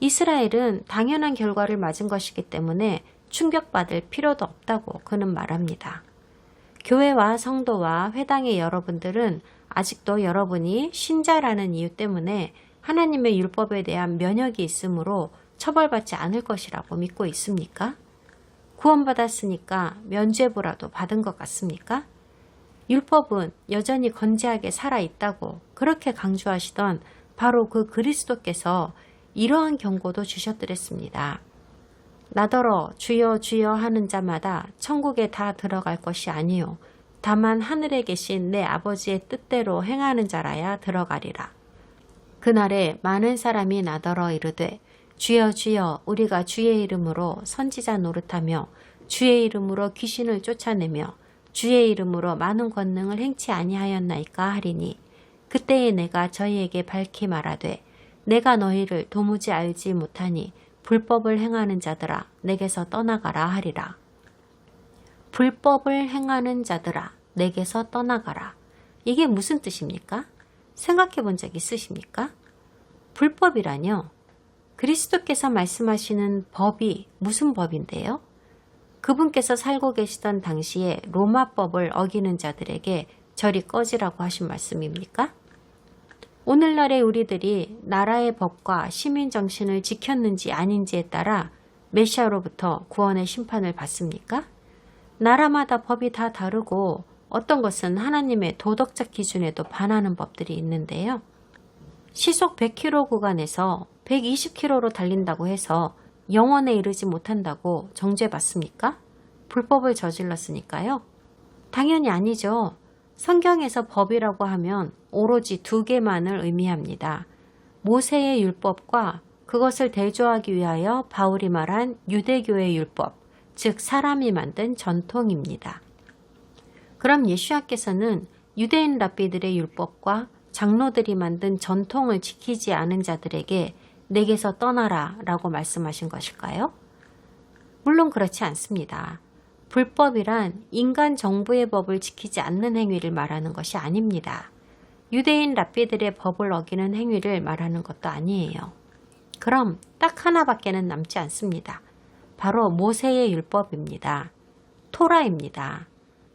이스라엘은 당연한 결과를 맞은 것이기 때문에 충격받을 필요도 없다고 그는 말합니다. 교회와 성도와 회당의 여러분들은 아직도 여러분이 신자라는 이유 때문에 하나님의 율법에 대한 면역이 있으므로 처벌받지 않을 것이라고 믿고 있습니까? 구원받았으니까 면죄부라도 받은 것 같습니까? 율법은 여전히 건재하게 살아있다고 그렇게 강조하시던 바로 그 그리스도께서 이러한 경고도 주셨더랬습니다. 나더러 주여 주여 하는 자마다 천국에 다 들어갈 것이 아니요 다만 하늘에 계신 내 아버지의 뜻대로 행하는 자라야 들어가리라. 그날에 많은 사람이 나더러 이르되 주여 주여 우리가 주의 이름으로 선지자 노릇하며 주의 이름으로 귀신을 쫓아내며 주의 이름으로 많은 권능을 행치 아니하였나이까 하리니 그때에 내가 저희에게 밝히 말하되 내가 너희를 도무지 알지 못하니 불법을 행하는 자들아 내게서 떠나가라 하리라. 불법을 행하는 자들아 내게서 떠나가라. 이게 무슨 뜻입니까? 생각해 본 적 있으십니까? 불법이라뇨. 그리스도께서 말씀하시는 법이 무슨 법인데요? 그분께서 살고 계시던 당시에 로마법을 어기는 자들에게 저리 꺼지라고 하신 말씀입니까? 오늘날의 우리들이 나라의 법과 시민 정신을 지켰는지 아닌지에 따라 메시아로부터 구원의 심판을 받습니까? 나라마다 법이 다 다르고 어떤 것은 하나님의 도덕적 기준에도 반하는 법들이 있는데요. 시속 100km 구간에서 120km로 달린다고 해서 영원에 이르지 못한다고 정죄받습니까? 불법을 저질렀으니까요? 당연히 아니죠. 성경에서 법이라고 하면 오로지 두 개만을 의미합니다. 모세의 율법과 그것을 대조하기 위하여 바울이 말한 유대교의 율법, 즉 사람이 만든 전통입니다. 그럼 예수야께서는 유대인 랍비들의 율법과 장로들이 만든 전통을 지키지 않은 자들에게 내게서 떠나라 라고 말씀하신 것일까요? 물론 그렇지 않습니다. 불법이란 인간 정부의 법을 지키지 않는 행위를 말하는 것이 아닙니다. 유대인 랍비들의 법을 어기는 행위를 말하는 것도 아니에요. 그럼 딱 하나밖에는 남지 않습니다. 바로 모세의 율법입니다. 토라입니다.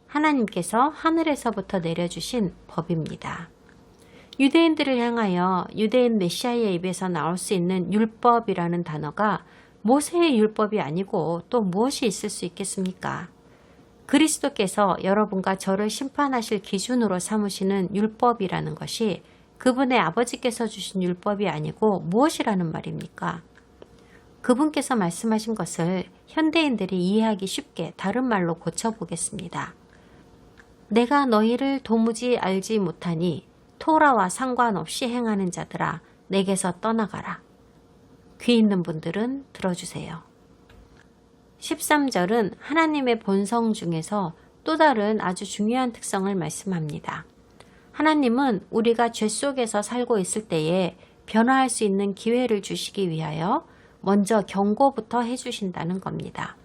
하나님께서 하늘에서부터 내려주신 법입니다. 유대인들을 향하여 유대인 메시아의 입에서 나올 수 있는 율법이라는 단어가 모세의 율법이 아니고 또 무엇이 있을 수 있겠습니까? 그리스도께서 여러분과 저를 심판하실 기준으로 삼으시는 율법이라는 것이 그분의 아버지께서 주신 율법이 아니고 무엇이라는 말입니까? 그분께서 말씀하신 것을 현대인들이 이해하기 쉽게 다른 말로 고쳐보겠습니다. 내가 너희를 도무지 알지 못하니 토라와 상관없이 행하는 자들아 내게서 떠나가라. 귀 있는 분들은 들어주세요. 13절은 하나님의 본성 중에서 또 다른 아주 중요한 특성을 말씀합니다. 하나님은 우리가 죄 속에서 살고 있을 때에 변화할 수 있는 기회를 주시기 위하여 먼저 경고부터 해주신다는 겁니다.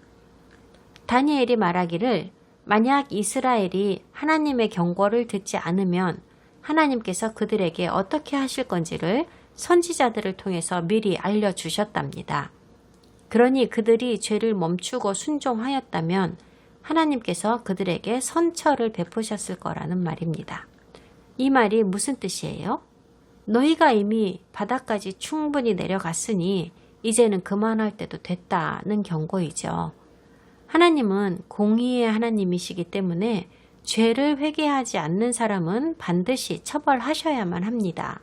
다니엘이 말하기를 만약 이스라엘이 하나님의 경고를 듣지 않으면 하나님께서 그들에게 어떻게 하실 건지를 선지자들을 통해서 미리 알려주셨답니다. 그러니 그들이 죄를 멈추고 순종하였다면 하나님께서 그들에게 선처를 베푸셨을 거라는 말입니다. 이 말이 무슨 뜻이에요? 너희가 이미 바닥까지 충분히 내려갔으니 이제는 그만할 때도 됐다는 경고이죠. 하나님은 공의의 하나님이시기 때문에 죄를 회개하지 않는 사람은 반드시 처벌하셔야만 합니다.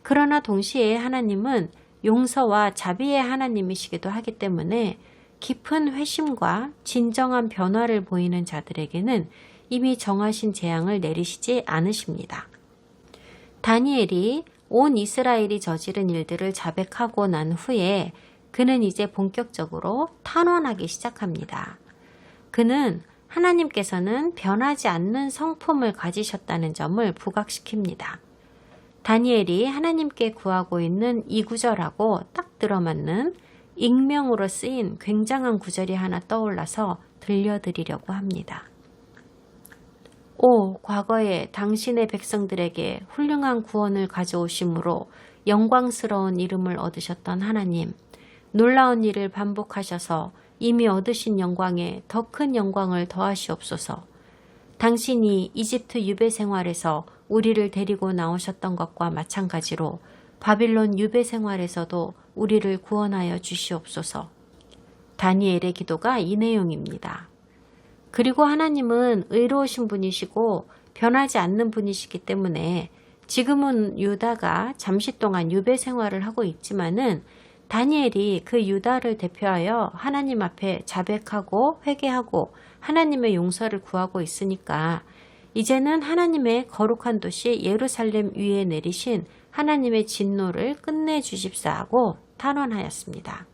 그러나 동시에 하나님은 용서와 자비의 하나님이시기도 하기 때문에 깊은 회심과 진정한 변화를 보이는 자들에게는 이미 정하신 재앙을 내리시지 않으십니다. 다니엘이 온 이스라엘이 저지른 일들을 자백하고 난 후에 그는 이제 본격적으로 탄원하기 시작합니다. 그는 하나님께서는 변하지 않는 성품을 가지셨다는 점을 부각시킵니다. 다니엘이 하나님께 구하고 있는 이 구절하고 딱 들어맞는 익명으로 쓰인 굉장한 구절이 하나 떠올라서 들려드리려고 합니다. 오, 과거에 당신의 백성들에게 훌륭한 구원을 가져오심으로 영광스러운 이름을 얻으셨던 하나님, 놀라운 일을 반복하셔서 이미 얻으신 영광에 더 큰 영광을 더하시옵소서. 당신이 이집트 유배 생활에서 우리를 데리고 나오셨던 것과 마찬가지로 바빌론 유배 생활에서도 우리를 구원하여 주시옵소서. 다니엘의 기도가 이 내용입니다. 그리고 하나님은 의로우신 분이시고 변하지 않는 분이시기 때문에 지금은 유다가 잠시 동안 유배 생활을 하고 있지만은 다니엘이 그 유다를 대표하여 하나님 앞에 자백하고 회개하고 하나님의 용서를 구하고 있으니까 이제는 하나님의 거룩한 도시 예루살렘 위에 내리신 하나님의 진노를 끝내주십사 하고 탄원하였습니다.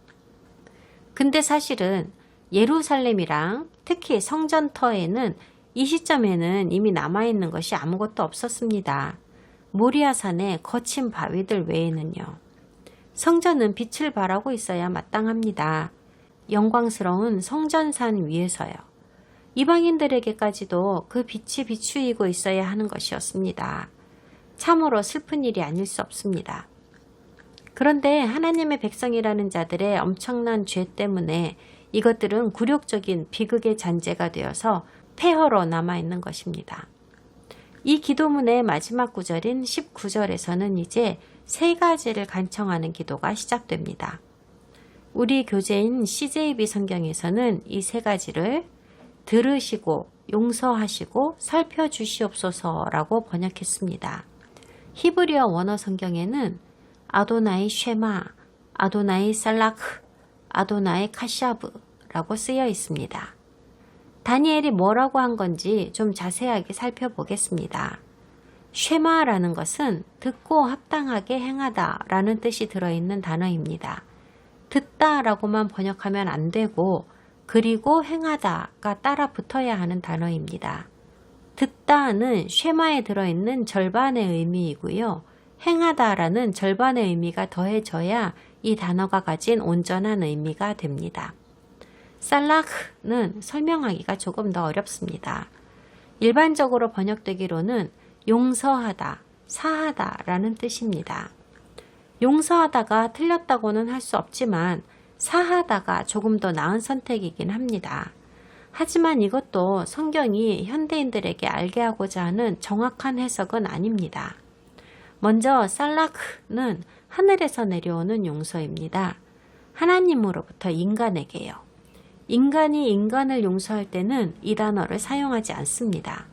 근데 사실은 예루살렘이랑 특히 성전터에는 이 시점에는 이미 남아있는 것이 아무것도 없었습니다. 모리아산의 거친 바위들 외에는요. 성전은 빛을 발하고 있어야 마땅합니다. 영광스러운 성전산 위에서요. 이방인들에게까지도 그 빛이 비추이고 있어야 하는 것이었습니다. 참으로 슬픈 일이 아닐 수 없습니다. 그런데 하나님의 백성이라는 자들의 엄청난 죄 때문에 이것들은 굴욕적인 비극의 잔재가 되어서 폐허로 남아있는 것입니다. 이 기도문의 마지막 구절인 19절에서는 이제 세 가지를 간청하는 기도가 시작됩니다. 우리 교재인 CJB 성경에서는 이 세 가지를 들으시고 용서하시고 살펴주시옵소서라고 번역했습니다. 히브리어 원어 성경에는 아도나이 쉐마, 아도나이 살라크, 아도나이 카샤브라고 쓰여 있습니다. 다니엘이 뭐라고 한 건지 좀 자세하게 살펴보겠습니다. 쉐마라는 것은 듣고 합당하게 행하다 라는 뜻이 들어있는 단어입니다. 듣다 라고만 번역하면 안 되고 그리고 행하다가 따라 붙어야 하는 단어입니다. 듣다는 쉐마에 들어있는 절반의 의미이고요. 행하다라는 절반의 의미가 더해져야 이 단어가 가진 온전한 의미가 됩니다. 살라크는 설명하기가 조금 더 어렵습니다. 일반적으로 번역되기로는 용서하다, 사하다 라는 뜻입니다. 용서하다가 틀렸다고는 할 수 없지만 사하다가 조금 더 나은 선택이긴 합니다. 하지만 이것도 성경이 현대인들에게 알게 하고자 하는 정확한 해석은 아닙니다. 먼저 살라크는 하늘에서 내려오는 용서입니다. 하나님으로부터 인간에게요. 인간이 인간을 용서할 때는 이 단어를 사용하지 않습니다.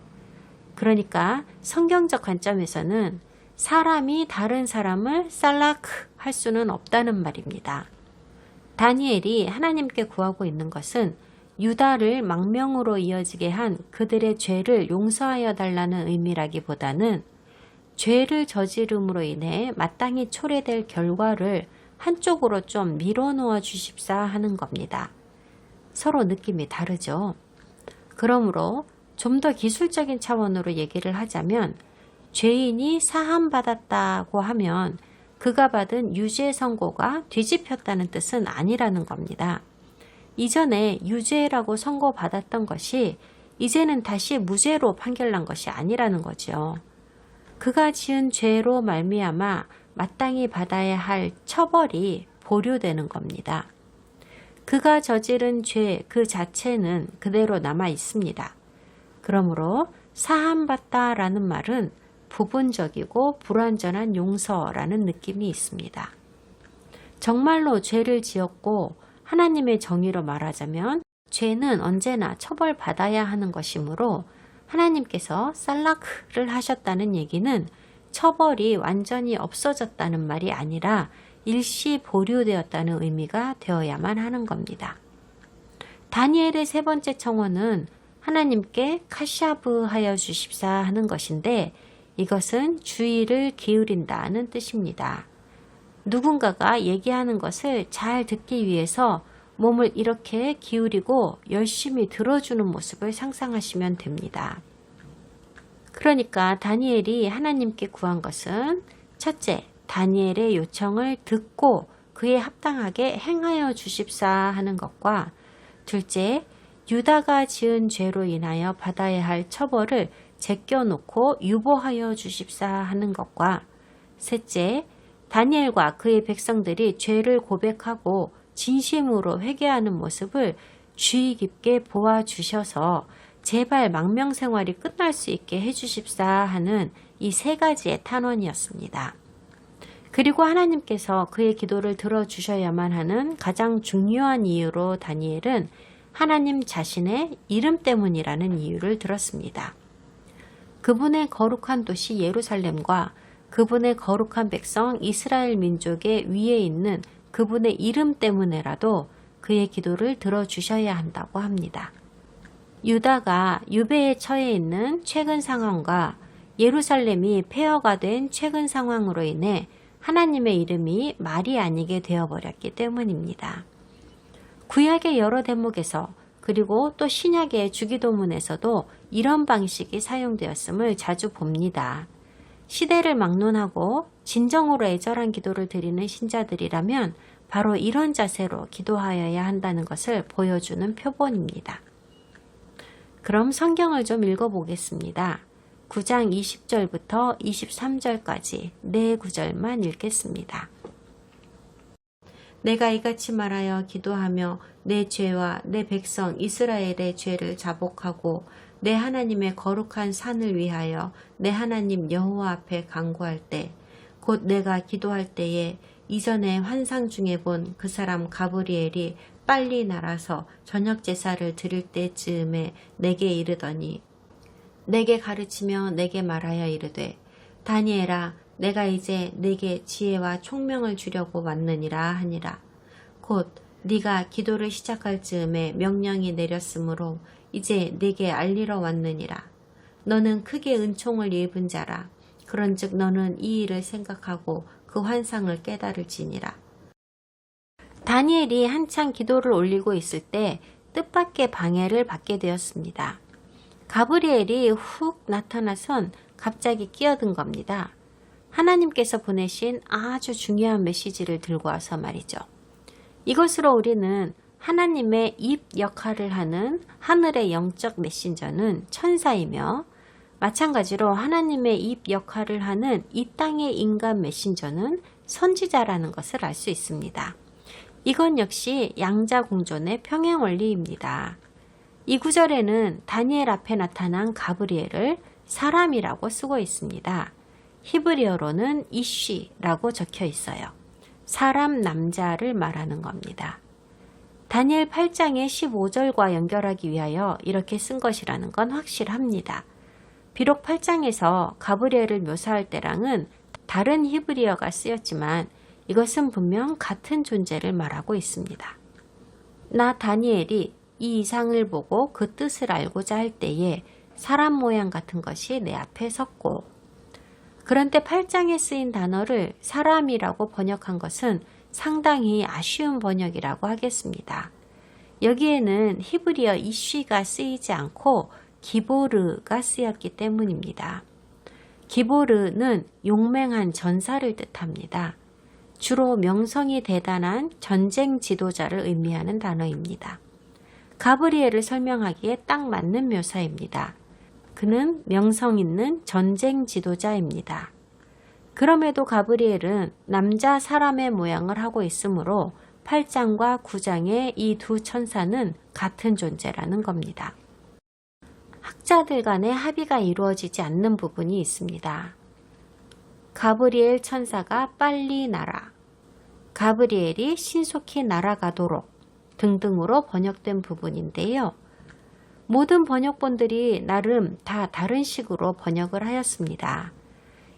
그러니까 성경적 관점에서는 사람이 다른 사람을 살라크 할 수는 없다는 말입니다. 다니엘이 하나님께 구하고 있는 것은 유다를 망명으로 이어지게 한 그들의 죄를 용서하여 달라는 의미라기보다는 죄를 저지름으로 인해 마땅히 초래될 결과를 한쪽으로 좀 밀어놓아 주십사 하는 겁니다. 서로 느낌이 다르죠. 그러므로 좀 더 기술적인 차원으로 얘기를 하자면 죄인이 사함받았다고 하면 그가 받은 유죄 선고가 뒤집혔다는 뜻은 아니라는 겁니다. 이전에 유죄라고 선고받았던 것이 이제는 다시 무죄로 판결난 것이 아니라는 거죠. 그가 지은 죄로 말미암아 마땅히 받아야 할 처벌이 보류되는 겁니다. 그가 저지른 죄 그 자체는 그대로 남아 있습니다. 그러므로 사함받다라는 말은 부분적이고 불완전한 용서라는 느낌이 있습니다. 정말로 죄를 지었고 하나님의 정의로 말하자면 죄는 언제나 처벌받아야 하는 것이므로 하나님께서 살라크를 하셨다는 얘기는 처벌이 완전히 없어졌다는 말이 아니라 일시 보류되었다는 의미가 되어야만 하는 겁니다. 다니엘의 세 번째 청원은 하나님께 카샤브 하여 주십사 하는 것인데 이것은 주의를 기울인다는 뜻입니다. 누군가가 얘기하는 것을 잘 듣기 위해서 몸을 이렇게 기울이고 열심히 들어주는 모습을 상상하시면 됩니다. 그러니까 다니엘이 하나님께 구한 것은 첫째, 다니엘의 요청을 듣고 그에 합당하게 행하여 주십사 하는 것과 둘째, 유다가 지은 죄로 인하여 받아야 할 처벌을 제껴놓고 유보하여 주십사 하는 것과 셋째, 다니엘과 그의 백성들이 죄를 고백하고 진심으로 회개하는 모습을 주의 깊게 보아주셔서 제발 망명생활이 끝날 수 있게 해주십사 하는 이 세 가지의 탄원이었습니다. 그리고 하나님께서 그의 기도를 들어주셔야만 하는 가장 중요한 이유로 다니엘은 하나님 자신의 이름 때문이라는 이유를 들었습니다. 그분의 거룩한 도시 예루살렘과 그분의 거룩한 백성 이스라엘 민족의 위에 있는 그분의 이름 때문에라도 그의 기도를 들어주셔야 한다고 합니다. 유다가 유배에 처해 있는 최근 상황과 예루살렘이 폐허가 된 최근 상황으로 인해 하나님의 이름이 말이 아니게 되어버렸기 때문입니다. 구약의 여러 대목에서 그리고 또 신약의 주기도문에서도 이런 방식이 사용되었음을 자주 봅니다. 시대를 막론하고 진정으로 애절한 기도를 드리는 신자들이라면 바로 이런 자세로 기도하여야 한다는 것을 보여주는 표본입니다. 그럼 성경을 좀 읽어보겠습니다. 9장 20절부터 23절까지 네 구절만 읽겠습니다. 내가 이같이 말하여 기도하며 내 죄와 내 백성 이스라엘의 죄를 자복하고 내 하나님의 거룩한 산을 위하여 내 하나님 여호와 앞에 간구할 때 곧 내가 기도할 때에 이전에 환상 중에 본 그 사람 가브리엘이 빨리 날아서 저녁 제사를 드릴 때쯤에 내게 이르더니 내게 가르치며 내게 말하여 이르되 다니엘아 내가 이제 내게 지혜와 총명을 주려고 왔느니라 하니라. 곧 네가 기도를 시작할 즈음에 명령이 내렸으므로 이제 네게 알리러 왔느니라. 너는 크게 은총을 입은 자라. 그런즉 너는 이 일을 생각하고 그 환상을 깨달을지니라. 다니엘이 한창 기도를 올리고 있을 때 뜻밖의 방해를 받게 되었습니다. 가브리엘이 훅 나타나선 갑자기 끼어든 겁니다. 하나님께서 보내신 아주 중요한 메시지를 들고 와서 말이죠. 이것으로 우리는 하나님의 입 역할을 하는 하늘의 영적 메신저는 천사이며 마찬가지로 하나님의 입 역할을 하는 이 땅의 인간 메신저는 선지자라는 것을 알 수 있습니다. 이건 역시 양자공존의 평행원리입니다. 이 구절에는 다니엘 앞에 나타난 가브리엘을 사람이라고 쓰고 있습니다. 히브리어로는 이쉬라고 적혀 있어요. 사람 남자를 말하는 겁니다. 다니엘 8장의 15절과 연결하기 위하여 이렇게 쓴 것이라는 건 확실합니다. 비록 8장에서 가브리엘을 묘사할 때랑은 다른 히브리어가 쓰였지만 이것은 분명 같은 존재를 말하고 있습니다. 나 다니엘이 이 이상을 보고 그 뜻을 알고자 할 때에 사람 모양 같은 것이 내 앞에 섰고 그런데 8장에 쓰인 단어를 사람이라고 번역한 것은 상당히 아쉬운 번역이라고 하겠습니다. 여기에는 히브리어 이쉬가 쓰이지 않고 기보르가 쓰였기 때문입니다. 기보르는 용맹한 전사를 뜻합니다. 주로 명성이 대단한 전쟁 지도자를 의미하는 단어입니다. 가브리엘을 설명하기에 딱 맞는 묘사입니다. 그는 명성 있는 전쟁 지도자입니다. 그럼에도 가브리엘은 남자 사람의 모양을 하고 있으므로 8장과 9장의 이 두 천사는 같은 존재라는 겁니다. 학자들 간의 합의가 이루어지지 않는 부분이 있습니다. 가브리엘 천사가 빨리 날아, 가브리엘이 신속히 날아가도록 등등으로 번역된 부분인데요. 모든 번역본들이 나름 다 다른 식으로 번역을 하였습니다.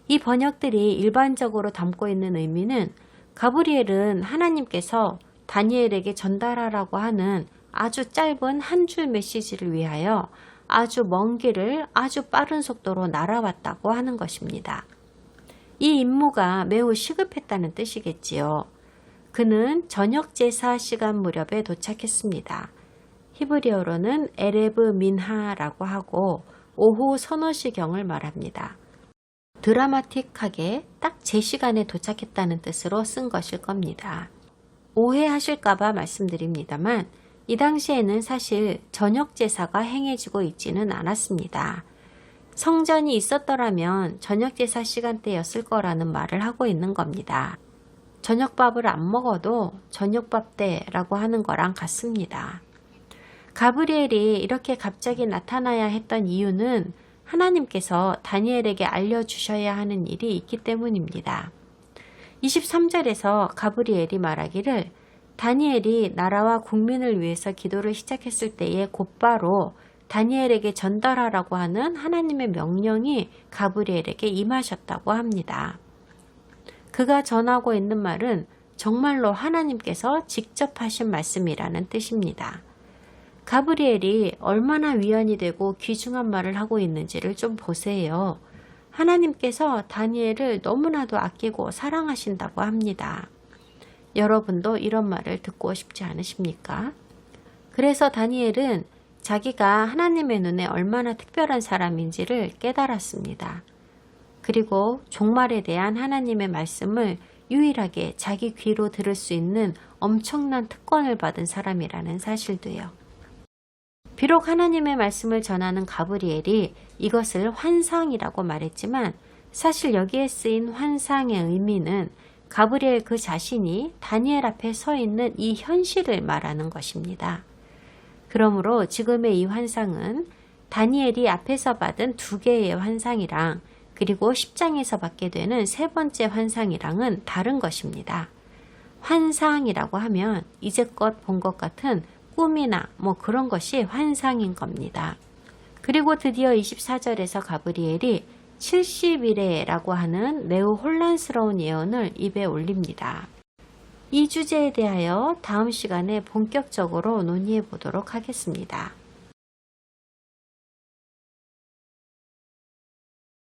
이 번역들이 일반적으로 담고 있는 의미는 가브리엘은 하나님께서 다니엘에게 전달하라고 하는 아주 짧은 한 줄 메시지를 위하여 아주 먼 길을 아주 빠른 속도로 날아왔다고 하는 것입니다. 이 임무가 매우 시급했다는 뜻이겠지요. 그는 저녁 제사 시간 무렵에 도착했습니다. 히브리어로는 에레브 민하라고 하고 오후 서너시경을 말합니다. 드라마틱하게 딱 제 시간에 도착했다는 뜻으로 쓴 것일 겁니다. 오해하실까봐 말씀드립니다만 이 당시에는 사실 저녁 제사가 행해지고 있지는 않았습니다. 성전이 있었더라면 저녁 제사 시간대였을 거라는 말을 하고 있는 겁니다. 저녁밥을 안 먹어도 저녁밥 때라고 하는 거랑 같습니다. 가브리엘이 이렇게 갑자기 나타나야 했던 이유는 하나님께서 다니엘에게 알려주셔야 하는 일이 있기 때문입니다. 23절에서 가브리엘이 말하기를 다니엘이 나라와 국민을 위해서 기도를 시작했을 때에 곧바로 다니엘에게 전달하라고 하는 하나님의 명령이 가브리엘에게 임하셨다고 합니다. 그가 전하고 있는 말은 정말로 하나님께서 직접 하신 말씀이라는 뜻입니다. 가브리엘이 얼마나 위안이 되고 귀중한 말을 하고 있는지를 좀 보세요. 하나님께서 다니엘을 너무나도 아끼고 사랑하신다고 합니다. 여러분도 이런 말을 듣고 싶지 않으십니까? 그래서 다니엘은 자기가 하나님의 눈에 얼마나 특별한 사람인지를 깨달았습니다. 그리고 종말에 대한 하나님의 말씀을 유일하게 자기 귀로 들을 수 있는 엄청난 특권을 받은 사람이라는 사실도요. 비록 하나님의 말씀을 전하는 가브리엘이 이것을 환상이라고 말했지만 사실 여기에 쓰인 환상의 의미는 가브리엘 그 자신이 다니엘 앞에 서 있는 이 현실을 말하는 것입니다. 그러므로 지금의 이 환상은 다니엘이 앞에서 받은 2개의 환상이랑 그리고 10장에서 받게 되는 3번째 환상이랑은 다른 것입니다. 환상이라고 하면 이제껏 본 것 같은 꿈이나 그런 것이 환상인 겁니다. 그리고 드디어 24절에서 가브리엘이 70일에라고 하는 매우 혼란스러운 예언을 입에 올립니다. 이 주제에 대하여 다음 시간에 본격적으로 논의해 보도록 하겠습니다.